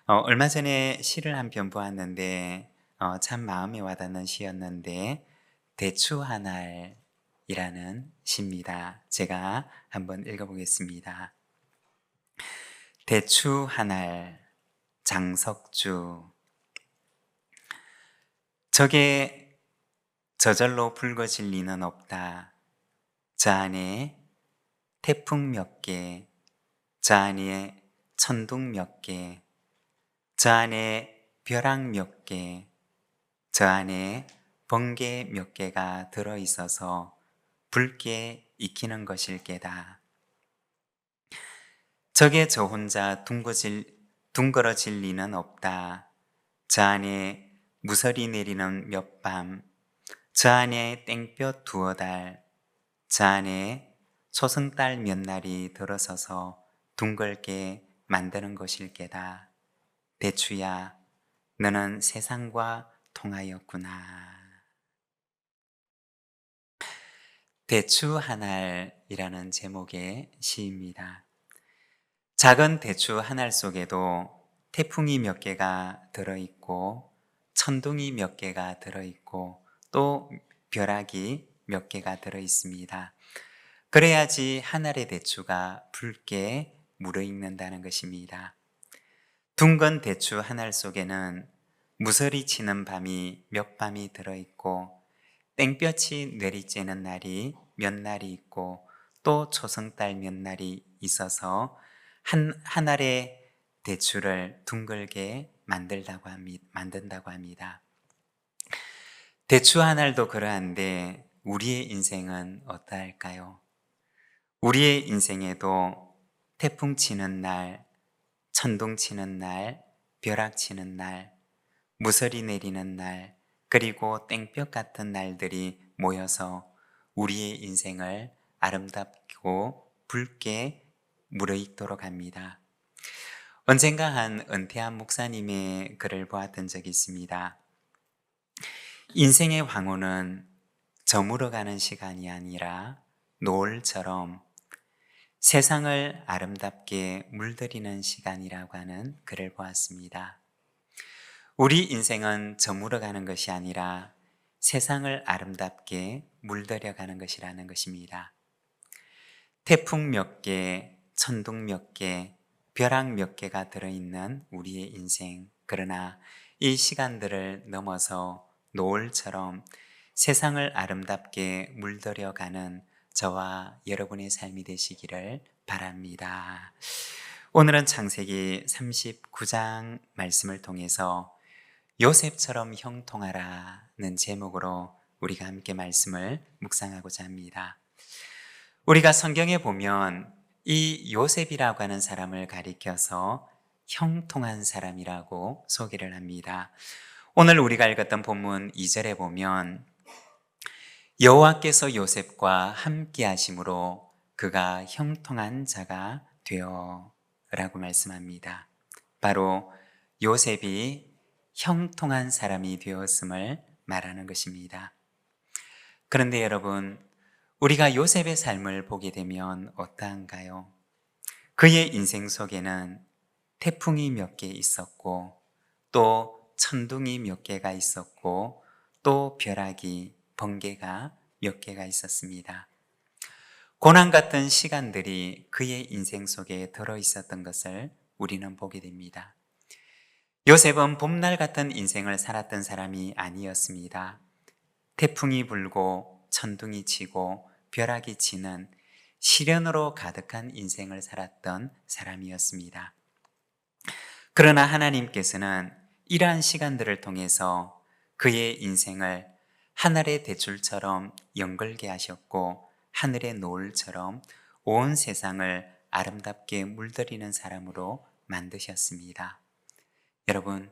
얼마 전에 시를 한 편 보았는데 참 마음에 와닿는 시였는데 대추 한 알이라는 시입니다. 제가 한번 읽어보겠습니다. 대추 한 알, 장석주. 저게 저절로 붉어질 리는 없다. 저 안에 태풍 몇 개, 저 안에 천둥 몇 개, 저 안에 벼락 몇 개, 저 안에 번개 몇 개가 들어있어서 붉게 익히는 것일 게다. 저게 저 혼자 둥그러질 리는 없다. 저 안에 무서리 내리는 몇 밤, 저 안에 땡볕 두어 달, 저 안에 초승달 몇 날이 들어서서 둥글게 만드는 것일 게다. 대추야, 너는 세상과 통하였구나. 대추 한 알이라는 제목의 시입니다. 작은 대추 한 알 속에도 태풍이 몇 개가 들어있고 천둥이 몇 개가 들어있고 또 벼락이 몇 개가 들어있습니다. 그래야지 한 알의 대추가 붉게 무르익는다는 것입니다. 둥근 대추 한 알 속에는 무서리 치는 밤이 몇 밤이 들어있고 땡볕이 내리쬐는 날이 몇 날이 있고 또 초승달 몇 날이 있어서 한 알의 대추를 둥글게 만든다고 합니다. 대추 한 알도 그러한데 우리의 인생은 어떠할까요? 우리의 인생에도 태풍 치는 날, 천둥 치는 날, 벼락 치는 날, 무서리 내리는 날, 그리고 땡볕 같은 날들이 모여서 우리의 인생을 아름답고 붉게 무르익도록 합니다. 언젠가 한 은퇴한 목사님의 글을 보았던 적이 있습니다. 인생의 황혼은 저물어가는 시간이 아니라 노을처럼 세상을 아름답게 물들이는 시간이라고 하는 글을 보았습니다. 우리 인생은 저물어가는 것이 아니라 세상을 아름답게 물들여가는 것이라는 것입니다. 태풍 몇 개, 천둥 몇 개, 벼락 몇 개가 들어있는 우리의 인생. 그러나 이 시간들을 넘어서 노을처럼 세상을 아름답게 물들여가는 저와 여러분의 삶이 되시기를 바랍니다. 오늘은 창세기 39장 말씀을 통해서 요셉처럼 형통하라는 제목으로 우리가 함께 말씀을 묵상하고자 합니다. 우리가 성경에 보면 이 요셉이라고 하는 사람을 가리켜서 형통한 사람이라고 소개를 합니다. 오늘 우리가 읽었던 본문 2절에 보면 여호와께서 요셉과 함께 하심으로 그가 형통한 자가 되어 라고 말씀합니다. 바로 요셉이 형통한 사람이 되었음을 말하는 것입니다. 그런데 여러분, 우리가 요셉의 삶을 보게 되면 어떠한가요? 그의 인생 속에는 태풍이 몇 개 있었고 또 천둥이 몇 개가 있었고 또 벼락이 번개가 몇 개가 있었습니다. 고난 같은 시간들이 그의 인생 속에 들어 있었던 것을 우리는 보게 됩니다. 요셉은 봄날 같은 인생을 살았던 사람이 아니었습니다. 태풍이 불고 천둥이 치고 벼락이 치는 시련으로 가득한 인생을 살았던 사람이었습니다. 그러나 하나님께서는 이러한 시간들을 통해서 그의 인생을 하늘의 대출처럼 연걸게 하셨고 하늘의 노을처럼 온 세상을 아름답게 물들이는 사람으로 만드셨습니다. 여러분,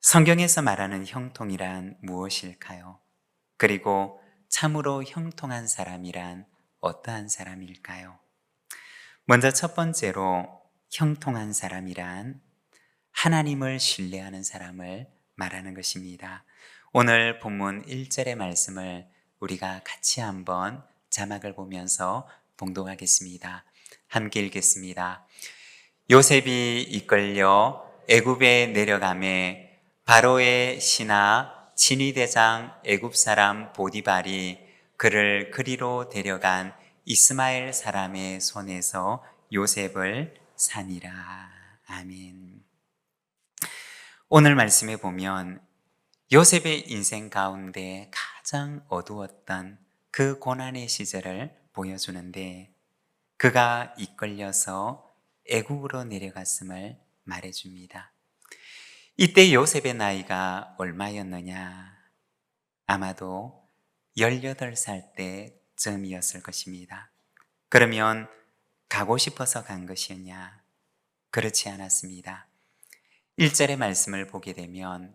성경에서 말하는 형통이란 무엇일까요? 그리고 참으로 형통한 사람이란 어떠한 사람일까요? 먼저 첫 번째로 형통한 사람이란 하나님을 신뢰하는 사람을 말하는 것입니다. 오늘 본문 1절의 말씀을 우리가 같이 한번 자막을 보면서 봉독하겠습니다. 함께 읽겠습니다. 요셉이 이끌려 애굽에 내려가매 바로의 신하 친위대장 애굽 사람 보디발이 그를 그리로 데려간 이스마엘 사람의 손에서 요셉을 산이라. 아멘. 오늘 말씀에 보면 요셉의 인생 가운데 가장 어두웠던 그 고난의 시절을 보여주는데 그가 이끌려서 애굽으로 내려갔음을 말해줍니다. 이때 요셉의 나이가 얼마였느냐? 아마도 18살 때쯤이었을 것입니다. 그러면 가고 싶어서 간 것이었냐? 그렇지 않았습니다. 1절의 말씀을 보게 되면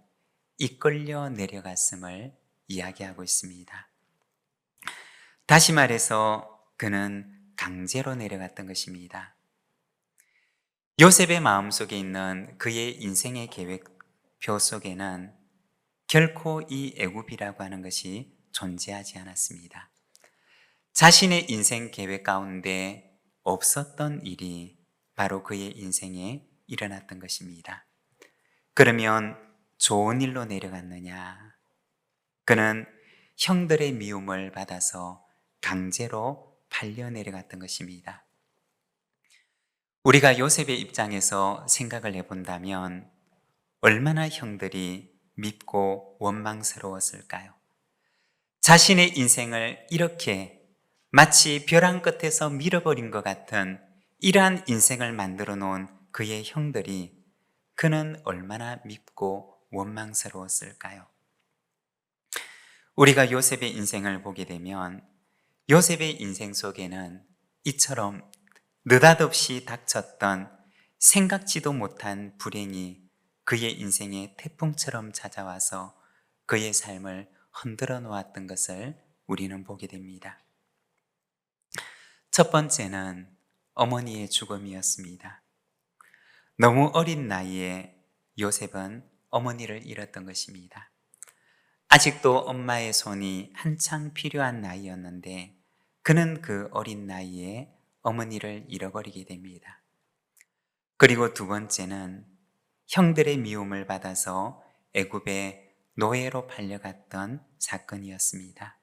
이끌려 내려갔음을 이야기하고 있습니다. 다시 말해서 그는 강제로 내려갔던 것입니다. 요셉의 마음속에 있는 그의 인생의 계획표 속에는 결코 이 애굽이라고 하는 것이 존재하지 않았습니다. 자신의 인생 계획 가운데 없었던 일이 바로 그의 인생에 일어났던 것입니다. 그러면 좋은 일로 내려갔느냐? 그는 형들의 미움을 받아서 강제로 팔려 내려갔던 것입니다. 우리가 요셉의 입장에서 생각을 해본다면 얼마나 형들이 밉고 원망스러웠을까요? 자신의 인생을 이렇게 마치 벼랑 끝에서 밀어버린 것 같은 이러한 인생을 만들어 놓은 그의 형들이 그는 얼마나 밉고 원망스러웠을까요? 우리가 요셉의 인생을 보게 되면 요셉의 인생 속에는 이처럼 느닷없이 닥쳤던 생각지도 못한 불행이 그의 인생에 태풍처럼 찾아와서 그의 삶을 흔들어 놓았던 것을 우리는 보게 됩니다. 첫 번째는 어머니의 죽음이었습니다. 너무 어린 나이에 요셉은 어머니를 잃었던 것입니다. 아직도 엄마의 손이 한창 필요한 나이였는데 그는 그 어린 나이에 어머니를 잃어버리게 됩니다. 그리고 두 번째는 형들의 미움을 받아서 애굽에 노예로 팔려갔던 사건이었습니다.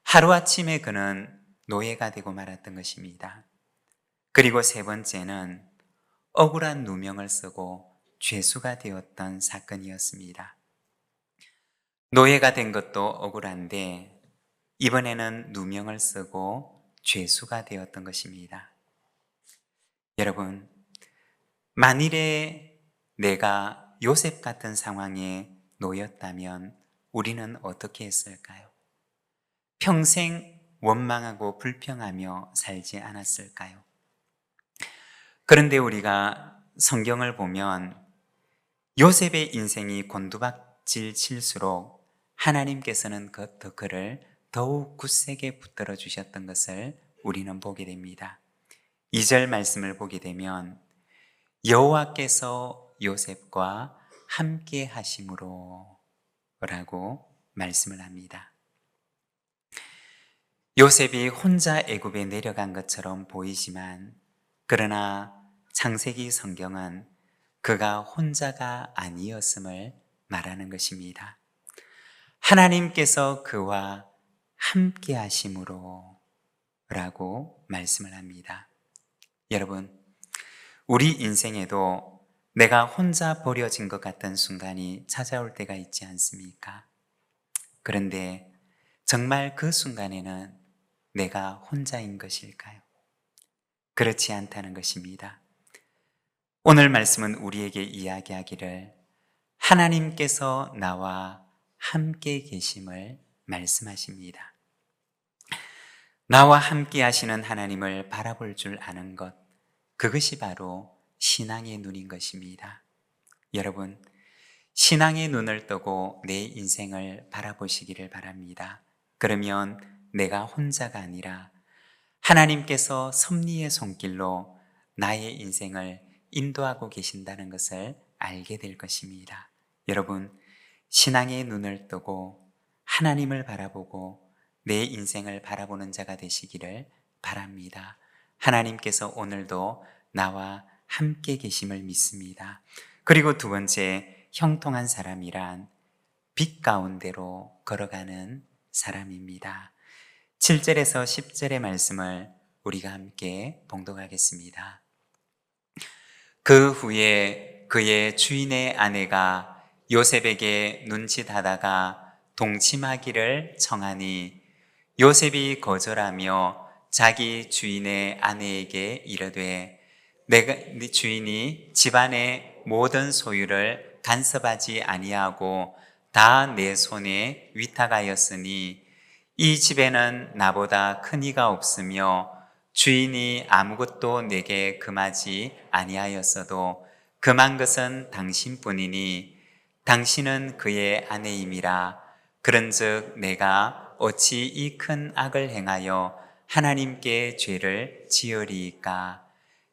하루아침에 그는 노예가 되고 말았던 것입니다. 그리고 세 번째는 억울한 누명을 쓰고 죄수가 되었던 사건이었습니다. 노예가 된 것도 억울한데 이번에는 누명을 쓰고 죄수가 되었던 것입니다. 여러분, 만일에 내가 요셉 같은 상황에 놓였다면 우리는 어떻게 했을까요? 평생 원망하고 불평하며 살지 않았을까요? 그런데 우리가 성경을 보면 요셉의 인생이 곤두박질 칠수록 하나님께서는 그를 더욱 굳세게 붙들어 주셨던 것을 우리는 보게 됩니다. 2절 말씀을 보게 되면 여호와께서 요셉과 함께 하심으로 라고 말씀을 합니다. 요셉이 혼자 애굽에 내려간 것처럼 보이지만 그러나 창세기 성경은 그가 혼자가 아니었음을 말하는 것입니다. 하나님께서 그와 함께 하심으로 라고 말씀을 합니다. 여러분, 우리 인생에도 내가 혼자 버려진 것 같은 순간이 찾아올 때가 있지 않습니까? 그런데 정말 그 순간에는 내가 혼자인 것일까요? 그렇지 않다는 것입니다. 오늘 말씀은 우리에게 이야기하기를 하나님께서 나와 함께 계심을 말씀하십니다. 나와 함께 하시는 하나님을 바라볼 줄 아는 것, 그것이 바로 신앙의 눈인 것입니다. 여러분, 신앙의 눈을 뜨고 내 인생을 바라보시기를 바랍니다. 그러면 내가 혼자가 아니라 하나님께서 섭리의 손길로 나의 인생을 인도하고 계신다는 것을 알게 될 것입니다. 여러분, 신앙의 눈을 뜨고 하나님을 바라보고 내 인생을 바라보는 자가 되시기를 바랍니다. 하나님께서 오늘도 나와 함께 계심을 믿습니다. 그리고 두 번째, 형통한 사람이란 빛 가운데로 걸어가는 사람입니다. 7절에서 10절의 말씀을 우리가 함께 봉독하겠습니다. 그 후에 그의 주인의 아내가 요셉에게 눈짓하다가 동침하기를 청하니 요셉이 거절하며 자기 주인의 아내에게 이르되 내가 네 주인이 집안의 모든 소유를 간섭하지 아니하고 다 내 손에 위탁하였으니 이 집에는 나보다 큰 이가 없으며 주인이 아무것도 내게 금하지 아니하였어도 금한 것은 당신뿐이니 당신은 그의 아내임이라. 그런즉 내가 어찌 이 큰 악을 행하여 하나님께 죄를 지으리이까.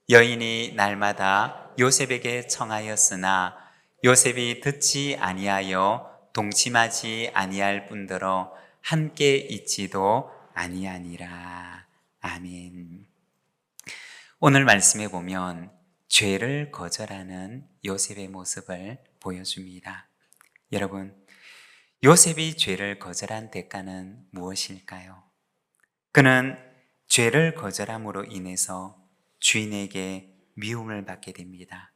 여인이 날마다 요셉에게 청하였으나 요셉이 듣지 아니하여 동침하지 아니할 뿐더러 함께 있지도 아니하니라. 아멘. 오늘 말씀에 보면 죄를 거절하는 요셉의 모습을 보여줍니다. 여러분, 요셉이 죄를 거절한 대가는 무엇일까요? 그는 죄를 거절함으로 인해서 주인에게 미움을 받게 됩니다.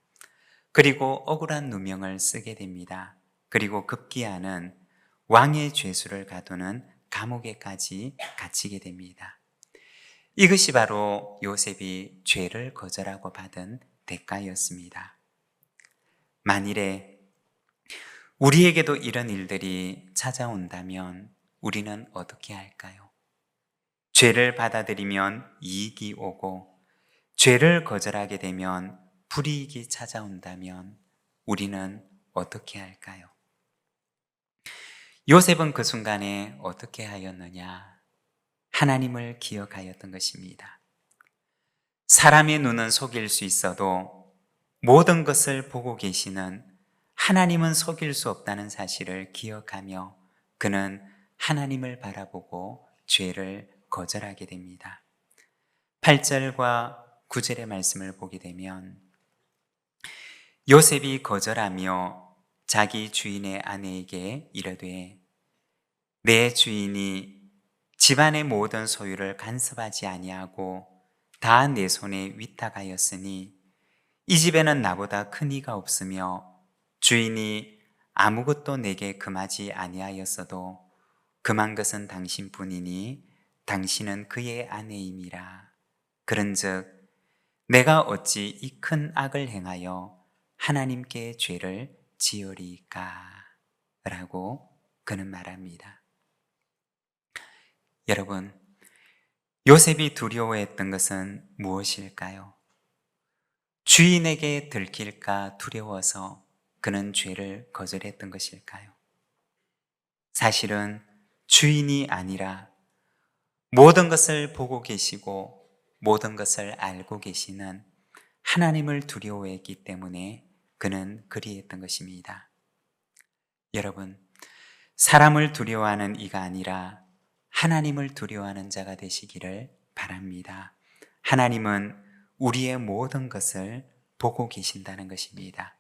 그리고 억울한 누명을 쓰게 됩니다. 그리고 급기야는 왕의 죄수를 가두는 감옥에까지 갇히게 됩니다. 이것이 바로 요셉이 죄를 거절하고 받은 대가였습니다. 만일에 우리에게도 이런 일들이 찾아온다면 우리는 어떻게 할까요? 죄를 받아들이면 이익이 오고 죄를 거절하게 되면 불이익이 찾아온다면 우리는 어떻게 할까요? 요셉은 그 순간에 어떻게 하였느냐? 하나님을 기억하였던 것입니다. 사람의 눈은 속일 수 있어도 모든 것을 보고 계시는 하나님은 속일 수 없다는 사실을 기억하며 그는 하나님을 바라보고 죄를 거절하게 됩니다. 8절과 9절의 말씀을 보게 되면 요셉이 거절하며 자기 주인의 아내에게 이르되 내 주인이 집안의 모든 소유를 간섭하지 아니하고 다 내 손에 위탁하였으니 이 집에는 나보다 큰 이가 없으며 주인이 아무것도 내게 금하지 아니하였어도 금한 것은 당신뿐이니 당신은 그의 아내임이라. 그런즉 내가 어찌 이 큰 악을 행하여 하나님께 죄를 지으리까? 라고 그는 말합니다. 여러분, 요셉이 두려워했던 것은 무엇일까요? 주인에게 들킬까 두려워서 그는 죄를 거절했던 것일까요? 사실은 주인이 아니라 모든 것을 보고 계시고 모든 것을 알고 계시는 하나님을 두려워했기 때문에 그는 그리했던 것입니다. 여러분, 사람을 두려워하는 이가 아니라 하나님을 두려워하는 자가 되시기를 바랍니다. 하나님은 우리의 모든 것을 보고 계신다는 것입니다.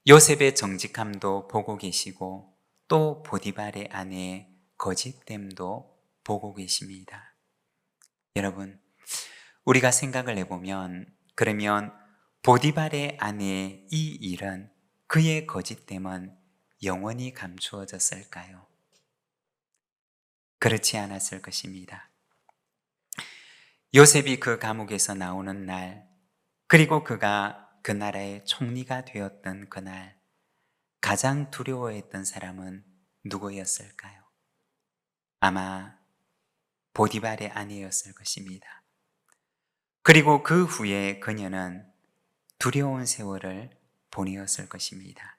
요셉의 정직함도 보고 계시고 또 보디발의 아내의 거짓됨도 보고 계십니다. 여러분, 우리가 생각을 해보면 그러면 보디발의 아내의 이 일은 그의 거짓됨은 영원히 감추어졌을까요? 그렇지 않았을 것입니다. 요셉이 그 감옥에서 나오는 날, 그리고 그가 그 나라의 총리가 되었던 그날, 가장 두려워했던 사람은 누구였을까요? 아마 보디발의 아내였을 것입니다. 그리고 그 후에 그녀는 두려운 세월을 보내었을 것입니다.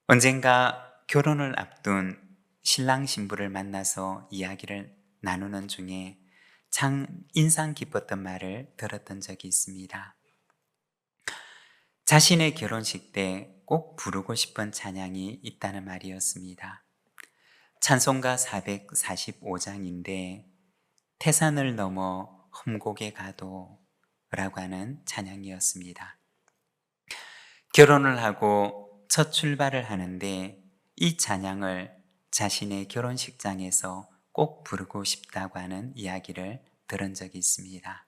언젠가 결혼을 앞둔 신랑 신부를 만나서 이야기를 나누는 중에 참 인상 깊었던 말을 들었던 적이 있습니다. 자신의 결혼식 때 꼭 부르고 싶은 찬양이 있다는 말이었습니다. 찬송가 445장인데 태산을 넘어 험곡에 가도 라고 하는 찬양이었습니다. 결혼을 하고 첫 출발을 하는데 이 찬양을 자신의 결혼식장에서 꼭 부르고 싶다고 하는 이야기를 들은 적이 있습니다.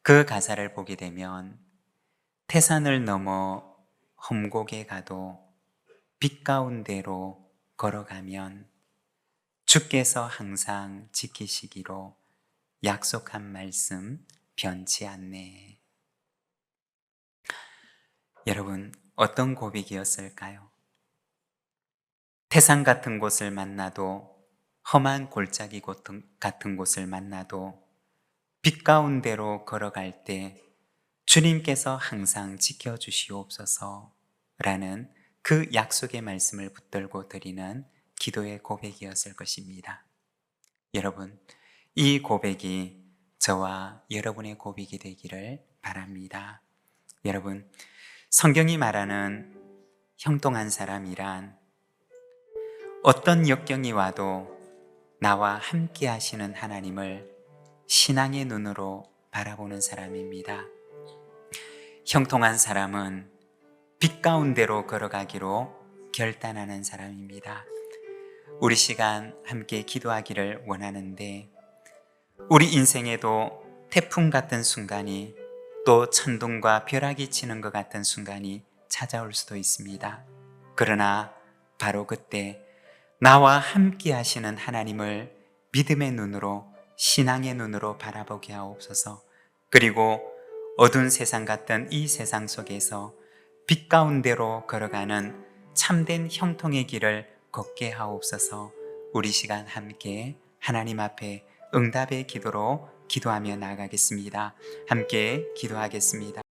그 가사를 보게 되면 태산을 넘어 험곡에 가도 빛 가운데로 걸어가면 주께서 항상 지키시기로 약속한 말씀 변치 않네. 여러분, 어떤 고백이었을까요? 태산 같은 곳을 만나도, 험한 골짜기 같은 곳을 만나도 빛 가운데로 걸어갈 때 주님께서 항상 지켜주시옵소서 라는 그 약속의 말씀을 붙들고 드리는 기도의 고백이었을 것입니다. 여러분, 이 고백이 저와 여러분의 고백이 되기를 바랍니다. 여러분, 성경이 말하는 형통한 사람이란 어떤 역경이 와도 나와 함께 하시는 하나님을 신앙의 눈으로 바라보는 사람입니다. 형통한 사람은 빛 가운데로 걸어가기로 결단하는 사람입니다. 우리 시간 함께 기도하기를 원하는데, 우리 인생에도 태풍 같은 순간이, 또 천둥과 벼락이 치는 것 같은 순간이 찾아올 수도 있습니다. 그러나 바로 그때 나와 함께 하시는 하나님을 믿음의 눈으로, 신앙의 눈으로 바라보게 하옵소서. 그리고 어두운 세상 같은 이 세상 속에서 빛 가운데로 걸어가는 참된 형통의 길을 걷게 하옵소서. 우리 시간 함께 하나님 앞에 응답의 기도로 기도하며 나아가겠습니다. 함께 기도하겠습니다.